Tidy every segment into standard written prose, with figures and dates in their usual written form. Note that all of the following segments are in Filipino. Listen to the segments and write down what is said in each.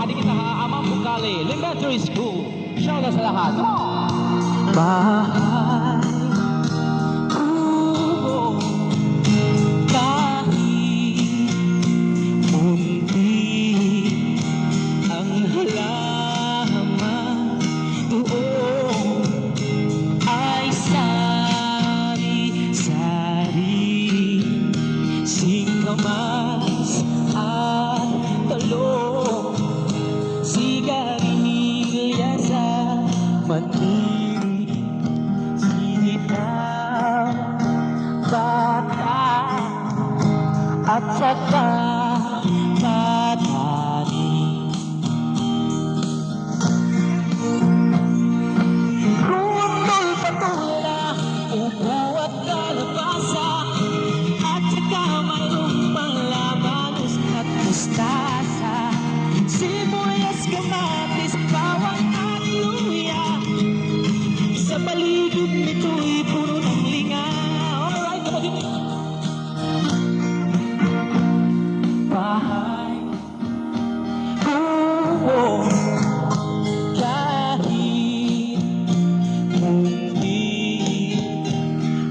adik kita Amang Bukali Elementary School. Shout out sa lahat. Bahay kubo, kahit munti ang halaman doon ay sari-sari, singkamas at talong, sigarilyas at mani, sinitang bata at saka patani. Rutol, patula, upo at kalabasa, at saka mayroong panglabanos at mustasa, sibuyas, kamatis, bawang at luya. Sa paligid nito'y puro ng linga. Alright, kapatid. Bahay kubo, kahit munti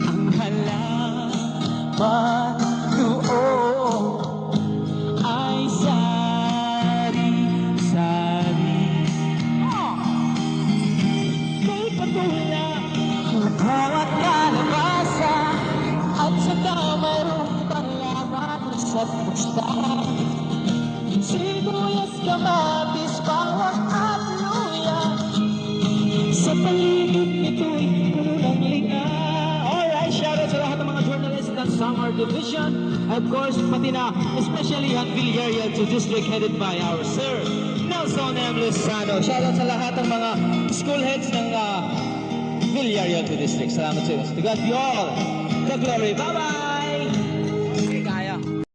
ang halaman doon ay sari-sari. May patula, upo at kalabasa, at saka mayroong panglabanos at mustasa, sibuyas, kamatis, bawang at luya. Sa paligid nito'y puno ng linga. Alright, shout out sa lahat ng mga journalists ng Summer Division. Of course, pati na, especially ang Villarreal to District headed by our Sir Nelson M. Lozano. Shout out sa lahat ng mga school heads ng Villarreal to District. Salamat sa inyo. To God be all the glory. Bye-bye!